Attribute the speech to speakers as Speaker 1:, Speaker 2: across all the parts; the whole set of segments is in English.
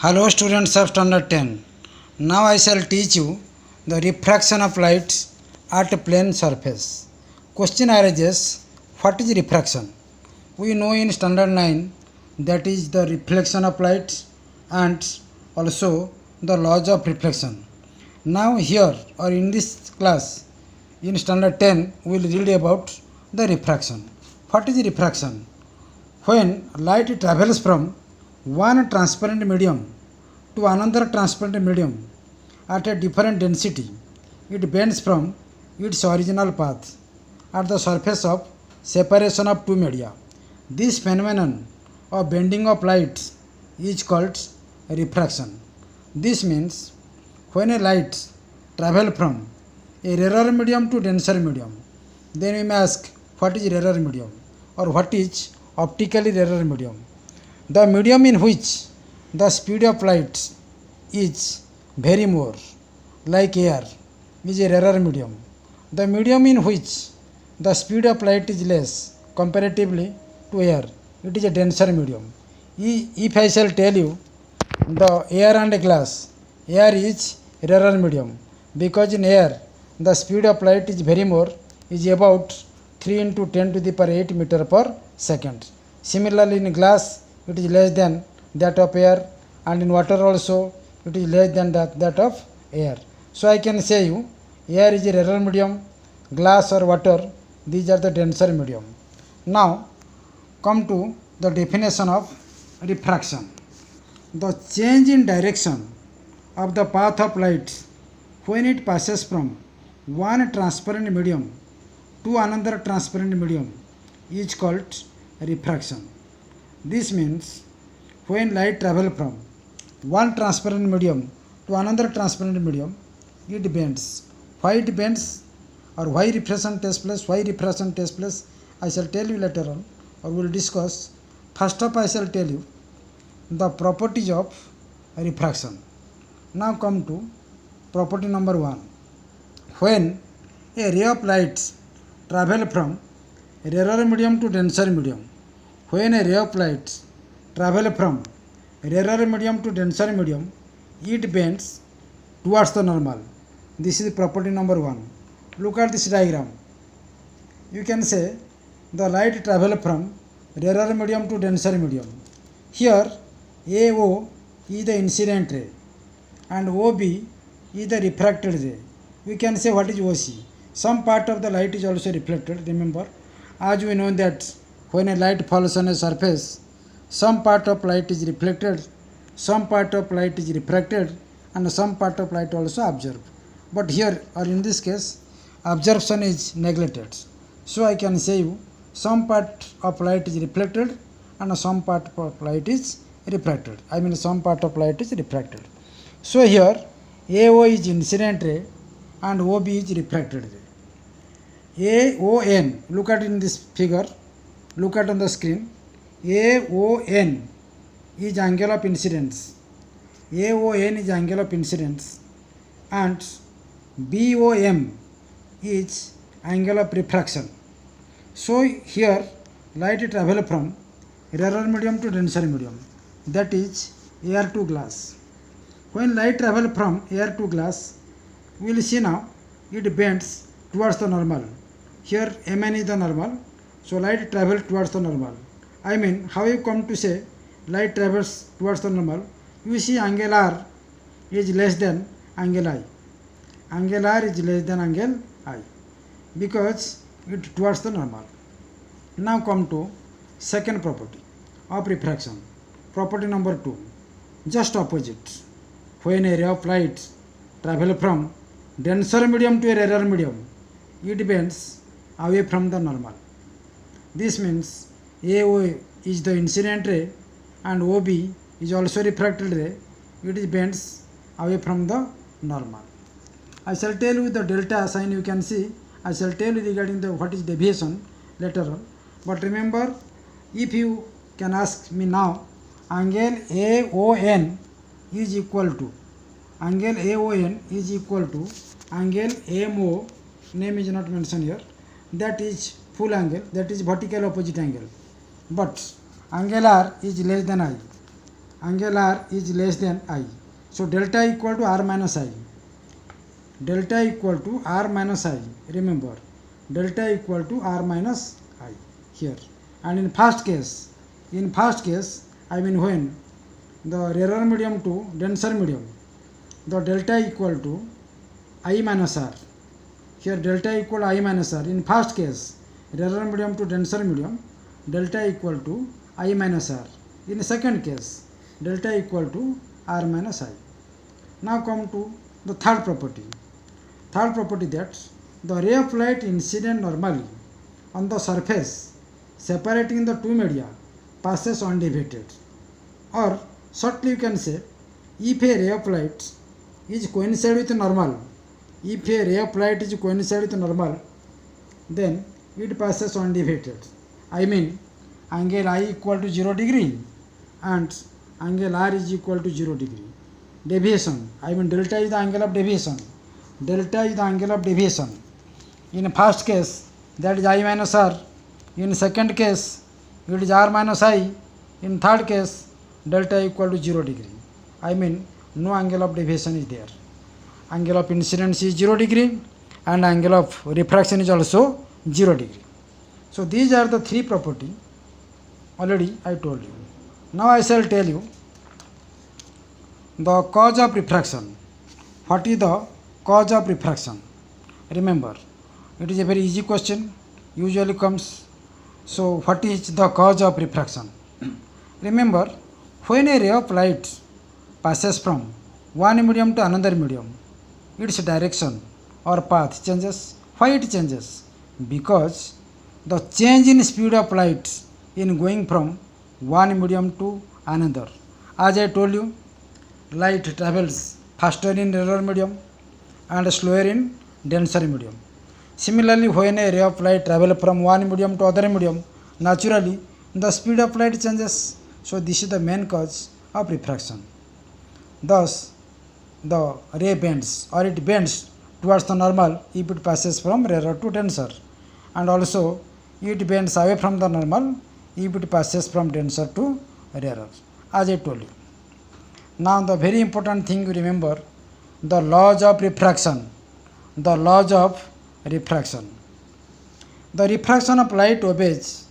Speaker 1: Hello students of standard 10. Now I shall teach you the refraction of light at a plane surface. Question arises, what is refraction? We know in standard 9 that is the reflection of light and also the laws of reflection. Now here or in this class in standard 10 we will read about the refraction. What is refraction? When light travels from one transparent medium to another transparent medium at a different density, it bends from its original path at the surface of separation of two media. This phenomenon of bending of light is called refraction. This means when a light travels from a rarer medium to denser medium, then we may ask what is rarer medium or what is optically rarer medium. The medium in which the speed of light is very more like air is a rarer medium. The medium in which the speed of light is less comparatively to air, it is a denser medium. If I shall tell you the air and glass, air is rarer medium because in air the speed of light is very more, is about 3 into 10 to the power 8 meter per second. Similarly in glass it is less than that of air, and in water also it is less than that of air. So I can say you air is a rarer medium, glass or water these are the denser medium. Now come to the definition of refraction. The change in direction of the path of light when it passes from one transparent medium to another transparent medium is called refraction. This means when light travels from one transparent medium to another transparent medium, it bends. Why it bends or why refraction takes place, I shall tell you later on or we will discuss. First up I shall tell you the properties of refraction. Now come to property number 1. When a ray of light travels from rarer medium to denser medium, when a ray of light travels from rarer medium to denser medium, it bends towards the normal. This is property number 1. Look at this diagram. You can say the light travels from rarer medium to denser medium. Here AO is the incident ray and OB is the refracted ray. We can say what is OC. Some part of the light is also reflected. Remember, as we know that when a light falls on a surface, some part of light is reflected, some part of light is refracted, and some part of light also observed. But here or in this case, absorption is neglected. So I can say you some part of light is reflected and some part of light is refracted. I mean some part of light is refracted. So here AO is incident ray and OB is refracted ray. AON, look at in this figure, look at on the screen. AON is angle of incidence. AON is angle of incidence and BOM is angle of refraction. So here light travel from rarer medium to denser medium, that is air to glass. When light travel from air to glass, we will see now it bends towards the normal. Here Mn is the normal, so light travels towards the normal. I mean, how you come to say light travels towards the normal? You see angle R is less than angle I. Angle R is less than angle I because it towards the normal. Now come to second property of refraction. Property number 2. Just opposite. When a ray of light travels from denser medium to a rarer medium, it bends away from the normal. This means AO is the incident ray and OB is also refracted ray. It bends away from the normal. I shall tell you the delta sign. You can see I shall tell you regarding the what is deviation later on. But remember, if you can ask me now, angle AON is equal to angle MO, name is not mentioned here, that is full angle, that is vertical opposite angle. But angle R is less than I. angle r is less than I. So delta equal to r minus I. Delta equal to r minus I. Remember, delta equal to r minus I here. And in first case, I mean when the rarer medium to denser medium, the delta equal to I minus r. Here delta equal to I minus r. In first case, rarer medium to denser medium, delta equal to I minus r. In second case, delta equal to r minus I. Now come to the third property. Third property, that the ray of light incident normally on the surface separating the two media passes undeviated. Or shortly you can say, if a ray of light is coincide with normal, if a ray of light is coincide with normal, then it passes undeviated. I mean, angle I equal to 0 degree and angle R is equal to 0 degree. Deviation, I mean delta is the angle of deviation. Delta is the angle of deviation. In first case, that is I minus R. In second case, it is R minus I. In third case, delta equal to 0 degree. I mean, no angle of deviation is there. Angle of incidence is 0 degree and angle of refraction is also 0 degree. So these are the three property already I told you. Now I shall tell you the cause of refraction. What is the cause of refraction? Remember, it is a very easy question, usually comes. So what is the cause of refraction? Remember, when a ray of light passes from one medium to another medium, its direction or path changes. Why it changes? Because the change in speed of light in going from one medium to another. As I told you, light travels faster in rarer medium and slower in denser medium. Similarly, when a ray of light travels from one medium to other medium, naturally the speed of light changes. So this is the main cause of refraction. Thus, the ray bends, or it bends towards the normal if it passes from rarer to denser, and also it bends away from the normal if it passes from denser to rarer, as I told you. Now the very important thing you remember, the laws of refraction. The laws of refraction. The refraction of light obeys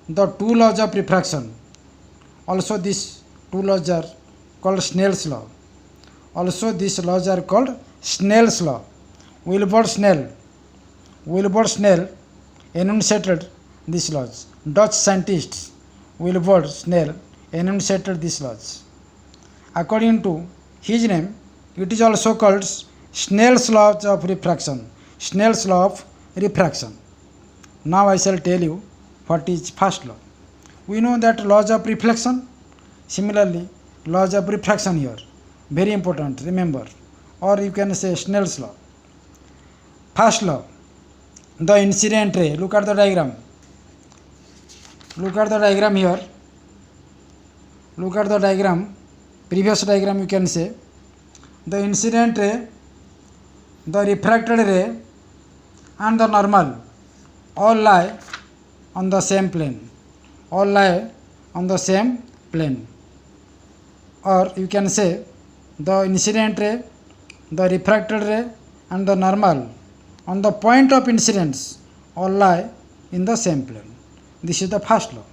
Speaker 1: the two laws of refraction. Also these two laws are called Snell's law. Also these laws are called Snell's law. Wilbur Snell enunciated these laws. Dutch scientist Wilbur Snell enunciated these laws. According to his name, it is also called Snell's law of refraction. Snell's law of refraction. Now I shall tell you what is first law. We know that laws of reflection. Similarly, laws of refraction here. Very important, remember. Or you can say Snell's law. First law, the incident ray. Look at the diagram. Look at the diagram here. Look at the diagram. Previous diagram you can say. The incident ray, the refracted ray and the normal all lie on the same plane. All lie on the same plane. Or you can say the incident ray, the refracted ray and the normal on the point of incidence all lie in the same plane. This is the first law.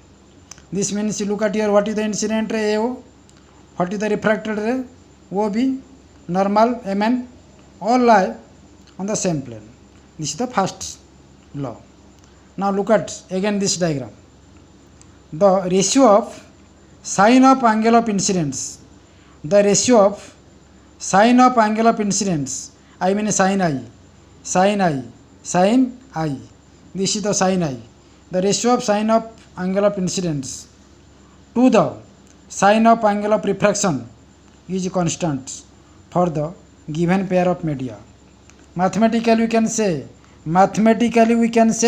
Speaker 1: This means you look at here, what is the incident ray AO, what is the refracted ray OB, normal MN, all lie on the same plane. This is the first law. Now look at again this diagram. The ratio of sine of angle of incidence. The ratio of sine of angle of incidence, I mean sine I. This is the sine I. The ratio of sine of angle of incidence to the sine of angle of refraction is constant for the given pair of media. Mathematically we can say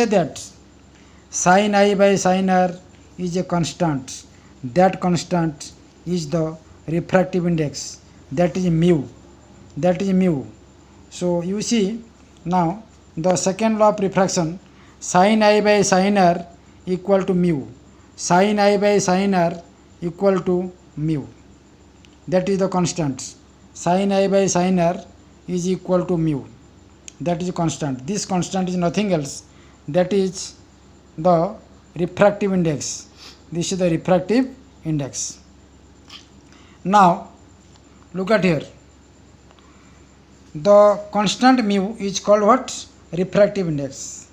Speaker 1: that sin I by sin R is a constant. That constant is the refractive index, that is mu. So you see now the second law of refraction, sin I by sin R equal to mu. Sin I by sin R equal to mu. that is the constant. Sin I by sin r is equal to mu. That is constant. This constant is nothing else. That is the refractive index. This is the refractive index. Now look at here. The constant mu is called what? Refractive index.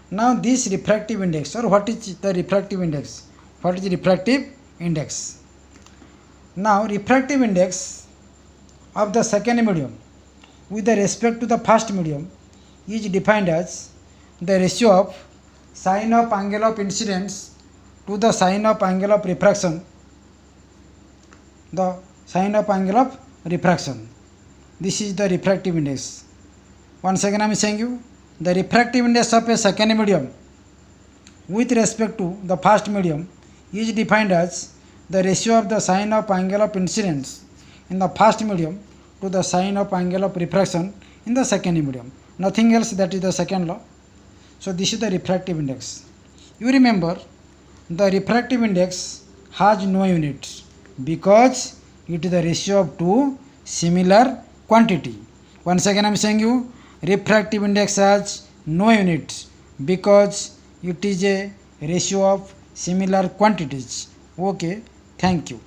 Speaker 1: Now this refractive index, or what is the refractive index? What is refractive index? Now refractive index of the second medium with respect to the first medium is defined as the ratio of sine of angle of incidence to the sine of angle of refraction. The sine of angle of refraction. This is the refractive index. Once again I am saying you, the refractive index of a second medium with respect to the first medium is defined as the ratio of the sine of angle of incidence in the first medium to the sine of angle of refraction in the second medium. Nothing else, that is the second law. So this is the refractive index. You remember, the refractive index has no unit because it is the ratio of two similar quantity. Once again I am saying you, refractive index has no unit because it is a ratio of similar quantities. Okay, thank you.